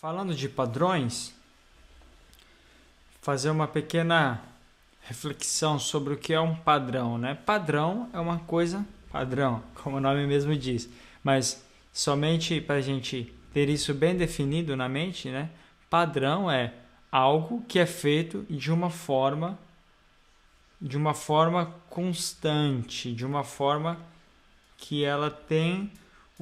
Falando de padrões, fazer uma pequena reflexão sobre o que é um padrão, né? Padrão é uma coisa padrão, como o nome mesmo diz, mas somente para a gente ter isso bem definido na mente, né? Padrão é algo que é feito de uma forma constante, de uma forma que ela tem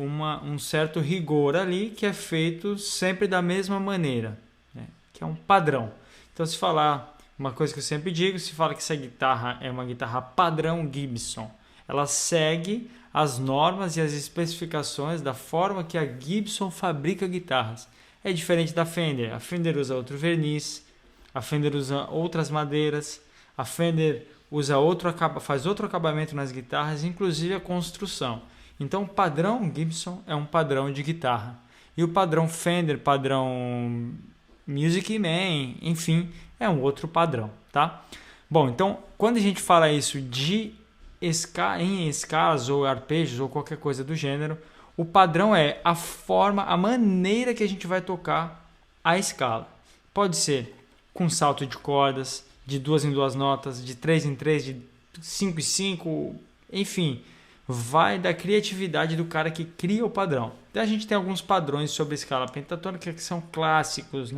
um certo rigor ali, que é feito sempre da mesma maneira, né? Que é um padrão. Então, se falar uma coisa que eu sempre digo, se fala que essa guitarra é uma guitarra padrão Gibson, ela segue as normas e as especificações da forma que a Gibson fabrica guitarras. É diferente da Fender. A Fender usa outro verniz, a Fender usa outras madeiras, a Fender faz outro acabamento nas guitarras, inclusive a construção. Então, o padrão Gibson é um padrão de guitarra. E o padrão Fender, padrão Music Man, enfim, é um outro padrão, tá? Bom, então, quando a gente fala isso em escalas ou arpejos ou qualquer coisa do gênero, o padrão é a forma, a maneira que a gente vai tocar a escala. Pode ser com salto de cordas, de 2 em 2 notas, de 3 em 3, de 5 em 5, enfim, vai da criatividade do cara que cria o padrão. Então a gente tem alguns padrões sobre a escala pentatônica que são clássicos,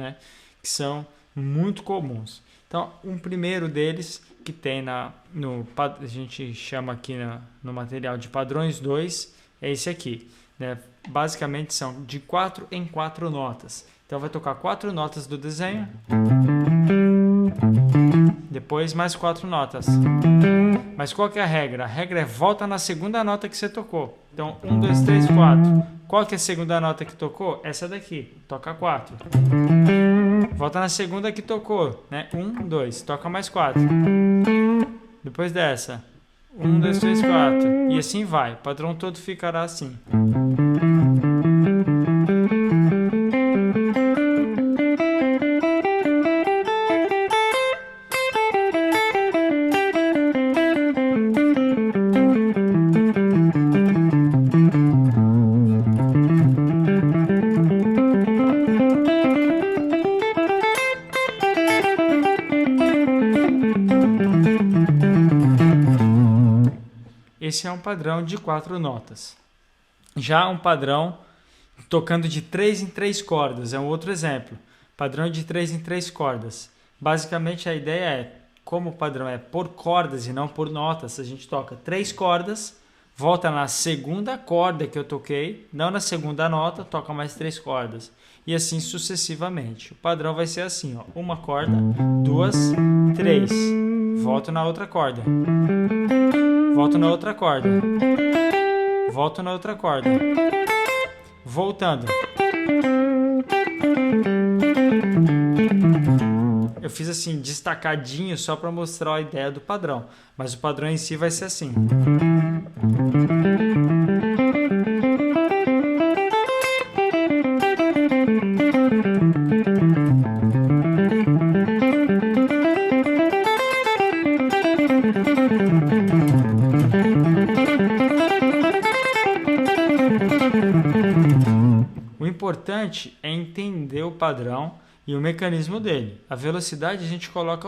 que são muito comuns. Então, um primeiro deles que tem a gente chama aqui no material de padrões 2 é esse aqui, né? Basicamente são de 4 em 4 notas. Então vai tocar 4 notas do desenho, depois mais 4 notas. Mas qual que é a regra? A regra é volta na segunda nota que você tocou. Então 1, 2, 3, 4. Qual que é a segunda nota que tocou? Essa daqui, toca 4. Volta na segunda que tocou, né? 1, 2, toca mais 4. Depois dessa, 1, 2, 3, 4. E assim vai. O padrão todo ficará assim. Esse é um padrão de 4 notas. Já um padrão tocando de 3 em 3 cordas é um outro exemplo. Padrão de 3 em 3 cordas. Basicamente a ideia é, como o padrão é por cordas e não por notas, a gente toca 3 cordas, volta na segunda corda que eu toquei, não na segunda nota, toca mais 3 cordas. E assim sucessivamente. O padrão vai ser assim, ó, uma corda, 2, 3, volto na outra corda. Volto na outra corda. Volto na outra corda. Voltando. Eu fiz assim, destacadinho, só para mostrar a ideia do padrão. Mas o padrão em si vai ser assim. O importante é entender o padrão e o mecanismo dele. A velocidade a gente coloca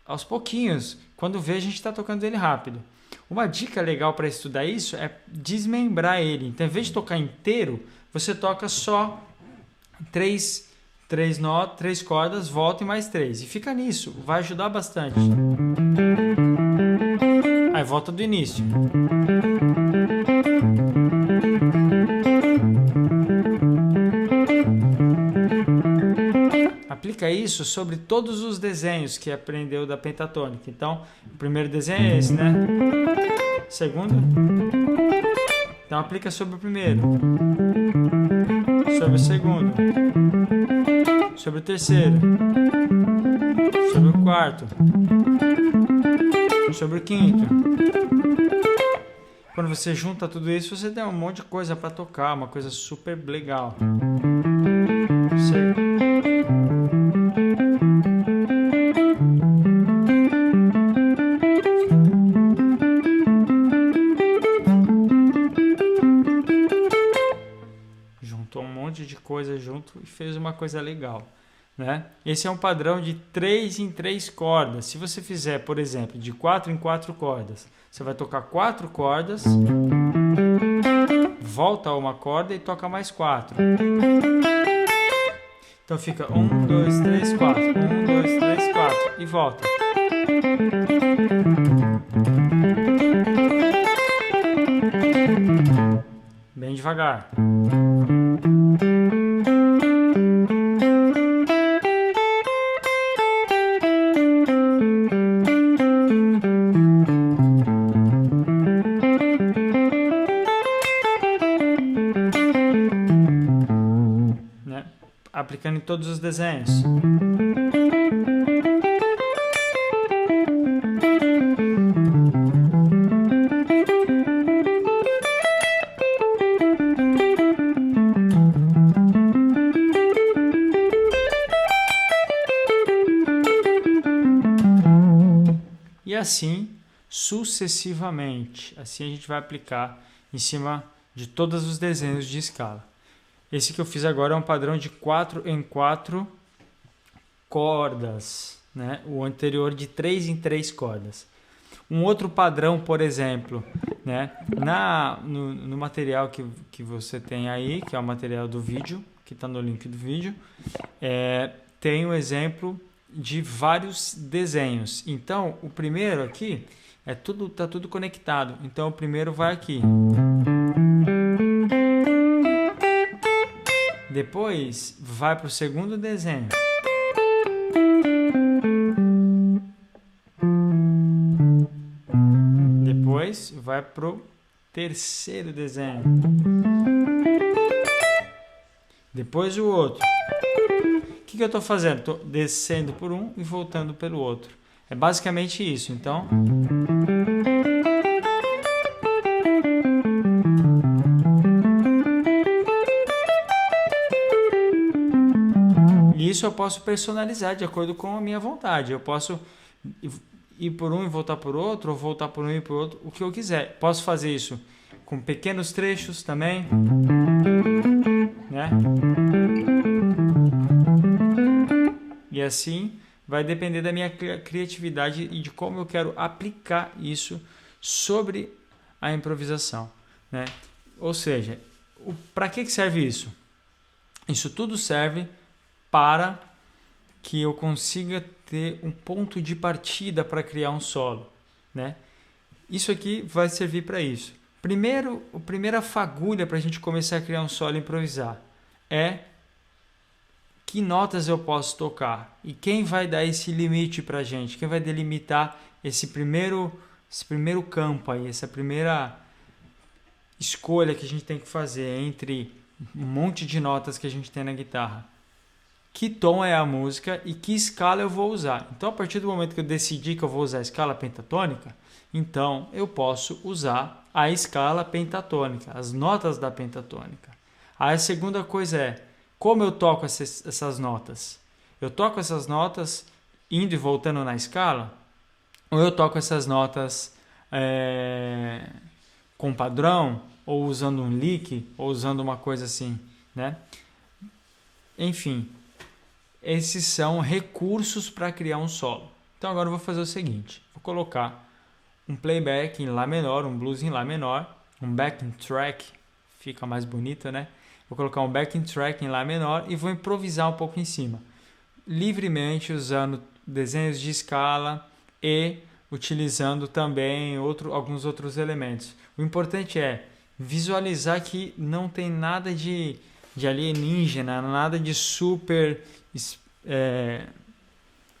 aos pouquinhos. Quando vê, a gente está tocando ele rápido. Uma dica legal para estudar isso é desmembrar ele. Então, em vez de tocar inteiro, você toca só 3 cordas, volta e mais 3. E fica nisso. Vai ajudar bastante. Aí volta do início. Aplica isso sobre todos os desenhos que aprendeu da pentatônica. Então, o primeiro desenho é esse, né? Segundo. Então, aplica sobre o primeiro. Sobre o segundo. Sobre o terceiro. Sobre o quarto. Sobre o quinto. Quando você junta tudo isso, você tem um monte de coisa para tocar, uma coisa super legal. coisa junto e fez uma coisa legal, né? Esse é um padrão de 3 em 3 cordas. Se você fizer, por exemplo, de 4 em 4 cordas, você vai tocar 4 cordas, volta a uma corda e toca mais 4. Então fica 1, 2, 3, 4. 1, 2, 3, 4 e volta. Bem devagar. Né? Aplicando em todos os desenhos. E assim sucessivamente. Assim a gente vai aplicar em cima de todos os desenhos de escala. Esse que eu fiz agora é um padrão de 4 em 4 cordas, né? O anterior de 3 em 3 cordas. Um outro padrão, por exemplo, né? No material que você tem aí, que é o material do vídeo, que está no link do vídeo, tem um exemplo de vários desenhos. Então, o primeiro aqui tá tudo conectado. Então, o primeiro vai aqui. Depois, vai para o segundo desenho. Depois, vai para o terceiro desenho. Depois, o outro. O que eu estou fazendo? Estou descendo por um e voltando pelo outro. É basicamente isso. Então, isso eu posso personalizar de acordo com a minha vontade. Eu posso ir por um e voltar por outro, ou voltar por um e por outro, o que eu quiser. Posso fazer isso com pequenos trechos também, né? E assim vai depender da minha criatividade e de como eu quero aplicar isso sobre a improvisação, né? Ou seja, para que serve isso? Isso tudo serve para que eu consiga ter um ponto de partida para criar um solo, né? Isso aqui vai servir para isso. A primeira fagulha para a gente começar a criar um solo e improvisar é que notas eu posso tocar e quem vai dar esse limite para a gente, quem vai delimitar esse primeiro campo aí, essa primeira escolha que a gente tem que fazer entre um monte de notas que a gente tem na guitarra. Que tom é a música e que escala eu vou usar. Então, a partir do momento que eu decidi que eu vou usar a escala pentatônica, então eu posso usar a escala pentatônica, as notas da pentatônica. Aí a segunda coisa é, como eu toco essas notas? Eu toco essas notas indo e voltando na escala? Ou eu toco essas notas com padrão? Ou usando um lick? Ou usando uma coisa assim, né? Enfim, esses são recursos para criar um solo. Então agora eu vou fazer o seguinte. Vou colocar um playback em Lá menor, um blues em Lá menor, um backing track, fica mais bonito, né? Vou colocar um backing track em Lá menor e vou improvisar um pouco em cima. Livremente, usando desenhos de escala e utilizando também alguns outros elementos. O importante é visualizar que não tem nada de alienígena, nada de super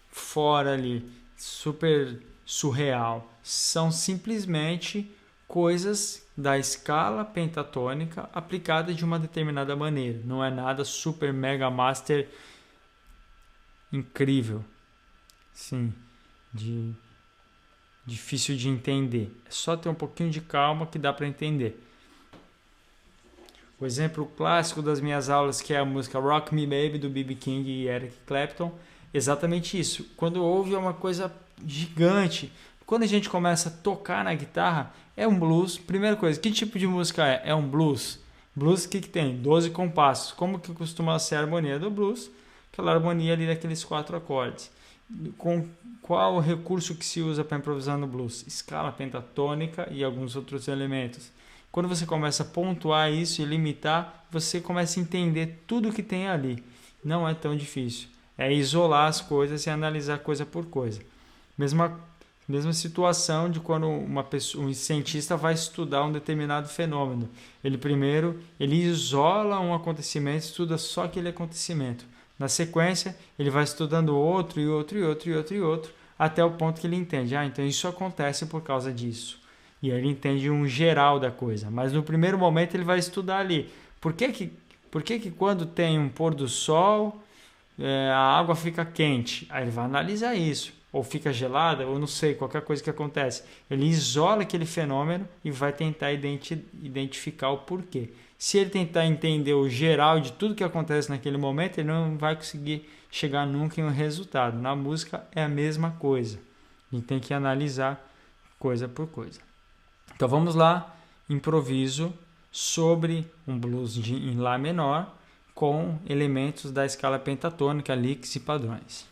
fora ali, super surreal. São simplesmente coisas da escala pentatônica aplicada de uma determinada maneira. Não é nada super mega master incrível, sim, difícil de entender. É só ter um pouquinho de calma que dá para entender. O exemplo clássico das minhas aulas, que é a música Rock Me Baby, do B.B. King e Eric Clapton, exatamente isso. Quando ouve é uma coisa gigante. Quando a gente começa a tocar na guitarra, é um blues. Primeira coisa, que tipo de música é? É um blues, Blues, o que tem? 12 compassos. Como que costuma ser a harmonia do blues? Aquela harmonia ali daqueles 4 acordes. Com qual o recurso que se usa para improvisar no blues? Escala pentatônica e alguns outros elementos. Quando você começa a pontuar isso e limitar, você começa a entender tudo que tem ali. Não é tão difícil. É isolar as coisas e analisar coisa por coisa. Mesma situação de quando um cientista vai estudar um determinado fenômeno. Ele isola um acontecimento, estuda só aquele acontecimento. Na sequência, ele vai estudando outro e outro e outro e outro e outro, até o ponto que ele entende. Então isso acontece por causa disso. E aí ele entende um geral da coisa. Mas no primeiro momento ele vai estudar ali. Por que quando tem um pôr do sol, a água fica quente? Aí ele vai analisar isso. Ou fica gelada, ou não sei, qualquer coisa que acontece. Ele isola aquele fenômeno e vai tentar identificar o porquê. Se ele tentar entender o geral de tudo que acontece naquele momento, ele não vai conseguir chegar nunca em um resultado. Na música é a mesma coisa. A gente tem que analisar coisa por coisa. Então vamos lá, improviso sobre um blues em Lá menor com elementos da escala pentatônica, licks e padrões.